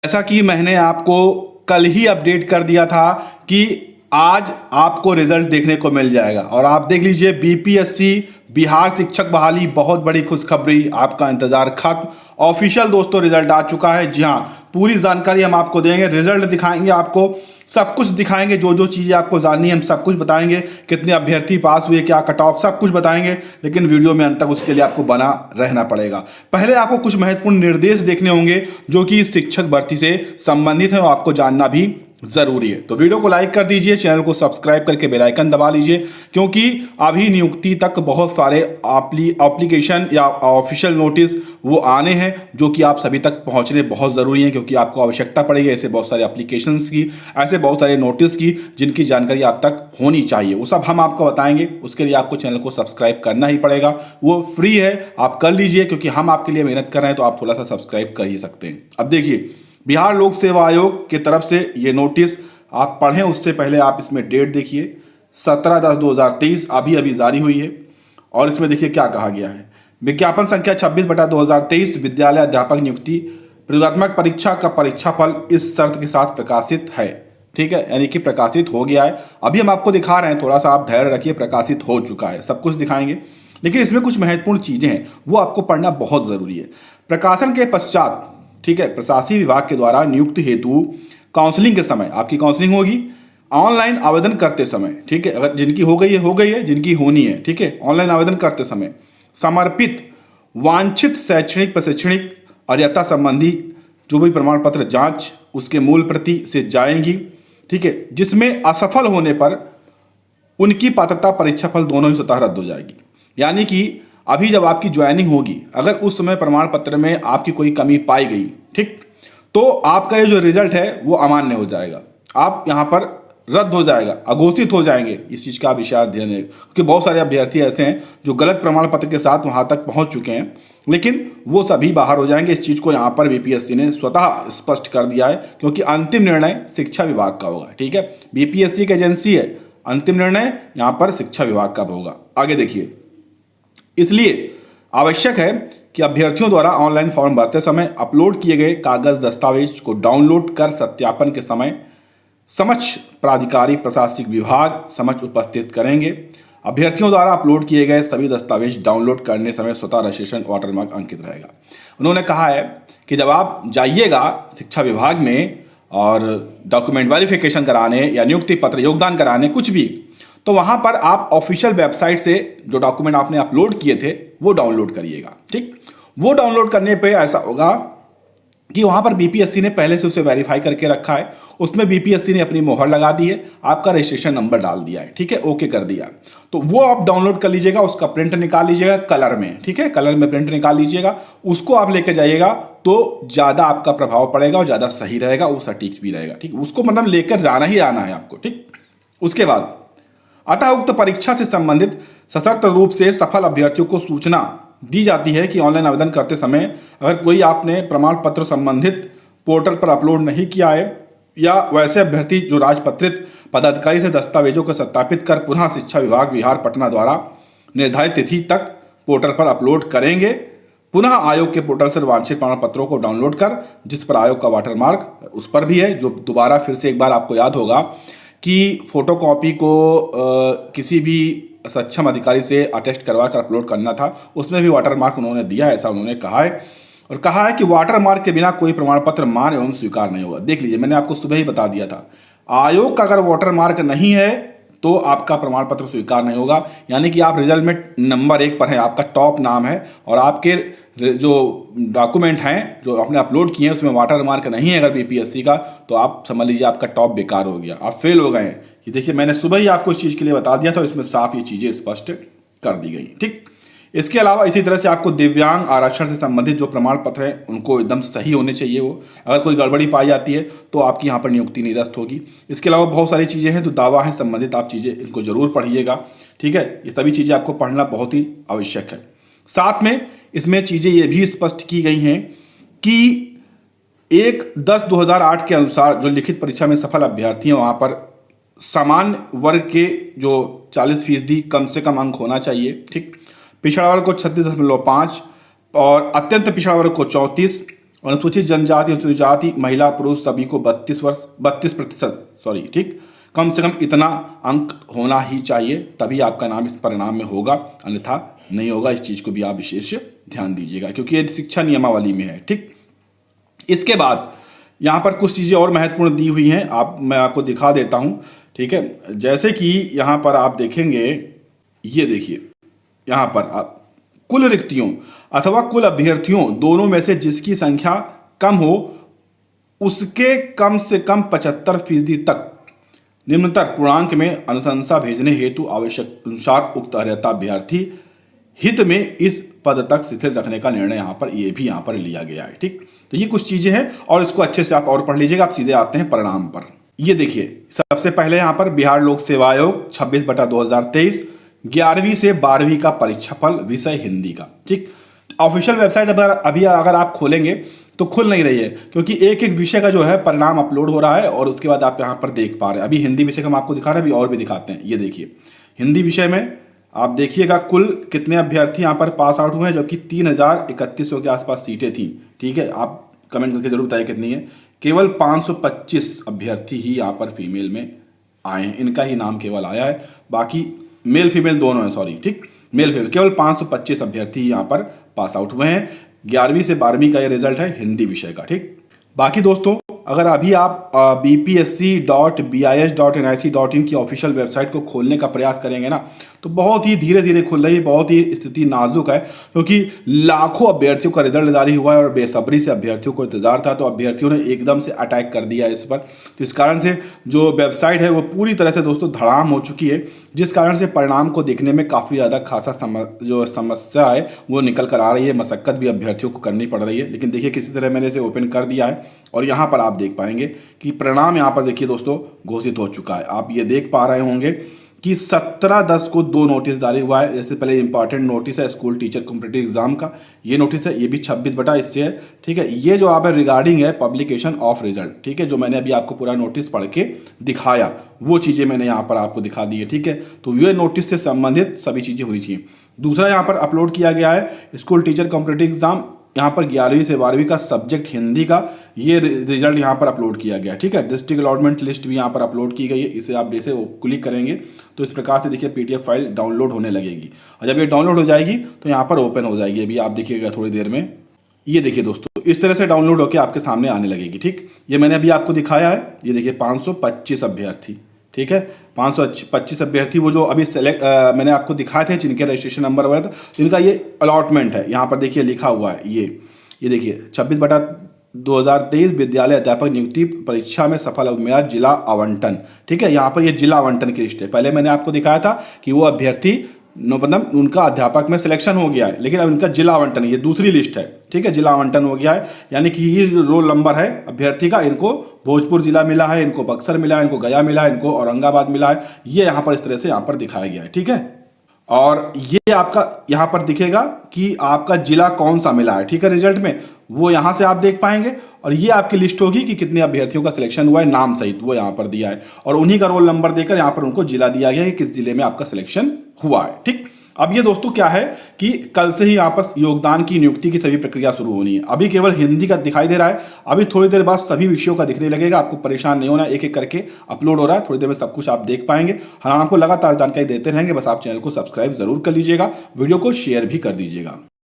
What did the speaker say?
जैसा कि मैंने आपको कल ही अपडेट कर दिया था कि आज आपको रिजल्ट देखने को मिल जाएगा और आप देख लीजिए बीपीएससी बिहार शिक्षक बहाली बहुत बड़ी खुशखबरी, आपका इंतजार खत्म। ऑफिशियल दोस्तों रिजल्ट आ चुका है। जी हाँ, पूरी जानकारी हम आपको देंगे, रिजल्ट दिखाएंगे, आपको सब कुछ दिखाएंगे, जो जो चीज़ें आपको जाननी है हम सब कुछ बताएंगे, कितने अभ्यर्थी पास हुए, क्या कट ऑफ, सब कुछ बताएंगे। लेकिन वीडियो में अंत तक उसके लिए आपको बना रहना पड़ेगा। पहले आपको कुछ महत्वपूर्ण निर्देश देखने होंगे जो कि शिक्षक भर्ती से संबंधित है और आपको जानना भी जरूरी है। तो वीडियो को लाइक कर दीजिए, चैनल को सब्सक्राइब करके बेल आइकन दबा लीजिए, क्योंकि अभी नियुक्ति तक बहुत सारे एप्लीकेशन या ऑफिशियल नोटिस वो आने हैं जो कि आप सभी तक पहुंचने बहुत ज़रूरी है, क्योंकि आपको आवश्यकता पड़ेगी ऐसे बहुत सारे एप्लीकेशंस की, ऐसे बहुत सारे नोटिस की जिनकी जानकारी आप तक होनी चाहिए। वो सब हम आपको बताएंगे, उसके लिए आपको चैनल को सब्सक्राइब करना ही पड़ेगा। वो फ्री है, आप कर लीजिए, क्योंकि हम आपके लिए मेहनत कर रहे हैं, तो आप थोड़ा सा सब्सक्राइब कर ही सकते हैं। अब देखिए, बिहार लोक सेवा आयोग की तरफ से ये नोटिस आप पढ़ें उससे पहले आप इसमें डेट देखिए, 17/10/2023 अभी अभी जारी हुई है। और इसमें देखिए क्या कहा गया है। विज्ञापन संख्या 26/2023 विद्यालय अध्यापक नियुक्ति प्रतियोगात्मक परीक्षा का परीक्षाफल इस शर्त के साथ प्रकाशित है। ठीक है, यानी कि प्रकाशित हो गया है। अभी हम आपको दिखा रहे हैं, थोड़ा सा आप धैर्य रखिए, प्रकाशित हो चुका है, सब कुछ दिखाएंगे। लेकिन इसमें कुछ महत्वपूर्ण चीज़ें हैं, वो आपको पढ़ना बहुत ज़रूरी है। प्रकाशन के पश्चात, ठीक है, प्रशासकीय विभाग के द्वारा नियुक्ति हेतु काउंसलिंग के समय आपकी काउंसलिंग होगी ऑनलाइन आवेदन करते समय। ठीक है, अगर जिनकी हो गई है, जिनकी होनी है, ठीक है, ऑनलाइन आवेदन करते समय समर्पित वांछित शैक्षणिक प्रशिक्षणिक अर्हता संबंधी जो भी प्रमाण पत्र जांच उसके मूल प्रति से जाएंगी। ठीक है, जिसमें असफल होने पर उनकी पात्रता परीक्षा फल दोनों ही स्वतः रद्द हो जाएगी। यानी कि अभी जब आपकी ज्वाइनिंग होगी, अगर उस समय प्रमाण पत्र में आपकी कोई कमी पाई गई, ठीक, तो आपका ये जो रिजल्ट है वो अमान्य हो जाएगा, आप यहाँ पर रद्द हो जाएगा, अघोषित हो जाएंगे। इस चीज़ का विशेष ध्यान है, क्योंकि बहुत सारे अभ्यर्थी ऐसे हैं जो गलत प्रमाण पत्र के साथ वहाँ तक पहुँच चुके हैं, लेकिन वो सभी बाहर हो जाएंगे। इस चीज़ को यहाँ पर बीपीएससी ने स्वतः स्पष्ट कर दिया है, क्योंकि अंतिम निर्णय शिक्षा विभाग का होगा। ठीक है, बीपीएससी की एजेंसी है, अंतिम निर्णय यहाँ पर शिक्षा विभाग का होगा। आगे देखिए, इसलिए आवश्यक है कि अभ्यर्थियों द्वारा ऑनलाइन फॉर्म भरते समय अपलोड किए गए कागज दस्तावेज को डाउनलोड कर सत्यापन के समय समक्ष प्राधिकारी प्रशासनिक विभाग समक्ष उपस्थित करेंगे। अभ्यर्थियों द्वारा अपलोड किए गए सभी दस्तावेज डाउनलोड करने समय स्वतः रजिस्ट्रेशन वाटरमार्क अंकित रहेगा। उन्होंने कहा है कि जब आप जाइएगा शिक्षा विभाग में और डॉक्यूमेंट वेरिफिकेशन कराने या नियुक्ति पत्र योगदान कराने कुछ भी, तो वहाँ पर आप ऑफिशियल वेबसाइट से जो डॉक्यूमेंट आपने अपलोड किए थे वो डाउनलोड करिएगा। ठीक, वो डाउनलोड करने पे ऐसा होगा कि वहाँ पर बीपीएससी ने पहले से उसे वेरीफाई करके रखा है, उसमें बीपीएससी ने अपनी मोहर लगा दी है, आपका रजिस्ट्रेशन नंबर डाल दिया है, ठीक है, ओके कर दिया। तो वो आप डाउनलोड कर लीजिएगा, उसका प्रिंट निकाल लीजिएगा कलर में, ठीक है, कलर में प्रिंट निकाल लीजिएगा, उसको आप लेके जाइएगा तो ज़्यादा आपका प्रभाव पड़ेगा और ज़्यादा सही रहेगा, वो सटीक भी रहेगा। ठीक, उसको मतलब लेकर जाना ही आना है आपको। ठीक, उसके बाद अतः उक्त परीक्षा से संबंधित सशर्त रूप से सफल अभ्यर्थियों को सूचना दी जाती है कि ऑनलाइन आवेदन करते समय अगर कोई आपने प्रमाण पत्र संबंधित पोर्टल पर अपलोड नहीं किया है या वैसे अभ्यर्थी जो राजपत्रित पदाधिकारी से दस्तावेजों को सत्यापित कर पुनः शिक्षा विभाग बिहार पटना द्वारा निर्धारित तिथि तक पोर्टल पर अपलोड करेंगे, पुनः आयोग के पोर्टल से वांछित प्रमाण पत्रों को डाउनलोड कर जिस पर आयोग का वाटरमार्क उस पर भी है, जो दोबारा फिर से एक बार आपको याद होगा कि फोटोकॉपी को किसी भी सक्षम अधिकारी से अटेस्ट करवा कर अपलोड करना था, उसमें भी वाटरमार्क उन्होंने दिया है, ऐसा उन्होंने कहा है। और कहा है कि वाटरमार्क के बिना कोई प्रमाण पत्र मान्य एवं स्वीकार नहीं होगा। देख लीजिए, मैंने आपको सुबह ही बता दिया था, आयोग का अगर वाटरमार्क नहीं है तो आपका प्रमाण पत्र स्वीकार नहीं होगा। यानी कि आप रिजल्ट में नंबर 1 पर हैं, आपका टॉप नाम है और आपके जो डॉक्यूमेंट हैं जो आपने अपलोड किए हैं उसमें वाटरमार्क नहीं है अगर बीपीएससी का, तो आप समझ लीजिए आपका टॉप बेकार हो गया, आप फेल हो गए हैं। ये देखिए, मैंने सुबह ही आपको इस चीज़ के लिए बता दिया था, इसमें साफ ये चीज़ें स्पष्ट कर दी गई। ठीक, इसके अलावा इसी तरह से आपको दिव्यांग आरक्षण से संबंधित जो प्रमाण पत्र हैं उनको एकदम सही होने चाहिए। वो अगर कोई गड़बड़ी पाई जाती है तो आपकी यहाँ पर नियुक्ति निरस्त होगी। इसके अलावा बहुत सारी चीज़ें हैं जो दावा हैं संबंधित, आप चीज़ें इनको जरूर पढ़िएगा। ठीक है, ये सभी चीज़ें आपको पढ़ना बहुत ही आवश्यक है। साथ में इसमें चीज़ें ये भी स्पष्ट की गई हैं कि 1/10/2008 के अनुसार जो लिखित परीक्षा में सफल अभ्यर्थी हैं वहाँ पर सामान्य वर्ग के जो 40% कम से कम अंक होना चाहिए। ठीक, पिछड़ा वर्ग को 36.5 और अत्यंत पिछड़ा वर्ग को 34 अनुसूचित जनजाति, अनुसूचित जाति, महिला पुरुष सभी को 32% सॉरी, ठीक, कम से कम इतना अंक होना ही चाहिए, तभी आपका नाम इस परिणाम में होगा, अन्यथा नहीं होगा। इस चीज़ को भी आप विशेष ध्यान दीजिएगा, क्योंकि ये शिक्षा नियमावली में है, ठीक। इसके बाद यहाँ पर कुछ चीज़ें और महत्वपूर्ण दी हुई हैं, मैं आपको दिखा देता हूँ, ठीक है। जैसे कि यहाँ पर आप देखेंगे, ये देखिए, यहाँ पर आप कुल रिक्तियों अथवा कुल अभ्यर्थियों दोनों में से जिसकी संख्या कम हो उसके कम से कम 75% तक निम्नतर पूर्णांक में अनुशंसा भेजने हेतु आवश्यक अनुसार उक्त अर्हता अभ्यर्थी हित में इस पद तक शिथिल रखने का निर्णय यहाँ पर ये भी यहाँ पर लिया गया है, ठीक। तो ये कुछ चीजें हैं और इसको अच्छे से आप और पढ़ लीजिएगा। आप सीधे आते हैं परिणाम पर। ये देखिए, सबसे पहले यहाँ पर बिहार लोक सेवा आयोग 26/2023 11वीं से 12वीं का परीक्षाफल विषय हिंदी का, ठीक। ऑफिशियल वेबसाइट अभी अगर आप खोलेंगे तो खुल नहीं रही है, क्योंकि एक एक विषय का जो है परिणाम अपलोड हो रहा है और उसके बाद आप यहाँ पर देख पा रहे हैं। अभी हिंदी विषय का हम आपको दिखा रहे हैं, अभी और भी दिखाते हैं। ये देखिए, हिंदी विषय में आप देखिएगा कुल कितने अभ्यर्थी यहाँ पर पास आउट हुए हैं, जो कि 3031 के आसपास सीटें थी, ठीक है। आप कमेंट करके जरूर बताइए कितनी है। केवल 525 अभ्यर्थी ही यहाँ पर फीमेल में आए हैं, इनका ही नाम केवल आया है, बाकी मेल फीमेल दोनों है, सॉरी, ठीक, मेल फीमेल। केवल 525 अभ्यर्थी यहाँ पर पास आउट हुए हैं। 11वीं से 12वीं का ये रिजल्ट है हिंदी विषय का, ठीक। बाकी दोस्तों, अगर अभी आप bpsc.bis.nic.in की ऑफिशियल वेबसाइट को खोलने का प्रयास करेंगे ना, तो बहुत ही धीरे धीरे खुल रही है, बहुत ही स्थिति नाजुक है, क्योंकि लाखों अभ्यर्थियों का रिजल्ट जारी हुआ है और बेसब्री से अभ्यर्थियों को इंतजार था, तो अभ्यर्थियों ने एकदम से अटैक कर दिया इस पर। तो इस कारण से जो वेबसाइट है वो पूरी तरह से दोस्तों धड़ाम हो चुकी है, जिस कारण से परिणाम को देखने में काफ़ी ज़्यादा खासा जो समस्या है वो निकल कर आ रही है। मशक्कत भी अभ्यर्थियों को करनी पड़ रही है, लेकिन देखिए किसी तरह मैंने इसे ओपन कर दिया है और यहाँ पर आप देख पाएंगे कि परिणाम यहाँ पर देखिए दोस्तों घोषित हो चुका है। आप ये देख पा रहे होंगे कि 17/10 को 2 नोटिस जारी हुआ है। जैसे पहले इंपॉर्टेंट नोटिस है स्कूल टीचर कॉम्पिटिटिव एग्जाम का, ये नोटिस है, ये भी 26 इससे है, ठीक है। ये जो आप रिगार्डिंग है पब्लिकेशन ऑफ रिजल्ट, ठीक है, जो मैंने अभी आपको पूरा नोटिस पढ़ के दिखाया, वो चीज़ें मैंने यहाँ पर आपको दिखा दी है, ठीक है। तो ये नोटिस से संबंधित सभी चीज़ें होनी चाहिए। दूसरा यहाँ पर अपलोड किया गया है स्कूल टीचर कॉम्पिटिटिव एग्जाम, यहाँ पर 11वीं से 12वीं का सब्जेक्ट हिंदी का ये रिजल्ट यहाँ पर अपलोड किया गया, ठीक है। डिस्ट्रिक्ट अलॉटमेंट लिस्ट भी यहाँ पर अपलोड की गई है। इसे आप जैसे क्लिक करेंगे तो इस प्रकार से देखिए PDF फाइल डाउनलोड होने लगेगी, और जब ये डाउनलोड हो जाएगी तो यहाँ पर ओपन हो जाएगी। अभी आप देखिएगा थोड़ी देर में, ये देखिए दोस्तों इस तरह से डाउनलोड होकर आपके सामने आने लगेगी, ठीक। ये मैंने अभी आपको दिखाया है, ये देखिए 525 अभ्यर्थी, ठीक है, 525 अभ्यर्थी वो जो अभी मैंने आपको दिखाए थे जिनके रजिस्ट्रेशन नंबर हुआ था, इनका ये अलॉटमेंट है। यहाँ पर देखिए लिखा हुआ है, ये देखिए 26/2023 विद्यालय अध्यापक नियुक्ति परीक्षा में सफल उम्मीदवार जिला आवंटन, ठीक है। यहाँ पर ये जिला आवंटन की लिस्ट है। पहले मैंने आपको दिखाया था कि वो अभ्यर्थी मतलब उनका अध्यापक में सिलेक्शन हो गया है, लेकिन अब इनका जिला आवंटन, ये दूसरी लिस्ट है, ठीक है, जिला आवंटन हो गया है। यानी कि ये रोल नंबर है अभ्यर्थी का, इनको भोजपुर जिला मिला है, इनको बक्सर मिला है, इनको गया मिला है, इनको औरंगाबाद मिला है। ये यहाँ पर इस तरह से यहाँ पर दिखाया गया है, ठीक है। और ये आपका यहाँ पर दिखेगा कि आपका जिला कौन सा मिला है, ठीक है, रिजल्ट में वो यहाँ से आप देख पाएंगे। और ये आपकी लिस्ट होगी कि कितने अभ्यर्थियों का सिलेक्शन हुआ है, नाम सहित वो यहाँ पर दिया है, और उन्हीं का रोल नंबर देकर यहाँ पर उनको जिला दिया गया है कि किस जिले में आपका सिलेक्शन हुआ है, ठीक। अब ये दोस्तों क्या है कि कल से ही यहाँ पर योगदान की नियुक्ति की सभी प्रक्रिया शुरू होनी है। अभी केवल हिंदी का दिखाई दे रहा है, अभी थोड़ी देर बाद सभी विषयों का दिखने लगेगा। आपको परेशान नहीं होना, एक एक करके अपलोड हो रहा है, थोड़ी देर में सब कुछ आप देख पाएंगे। हम आपको लगातार जानकारी देते रहेंगे, बस आप चैनल को सब्सक्राइब जरूर कर लीजिएगा, वीडियो को शेयर भी कर दीजिएगा।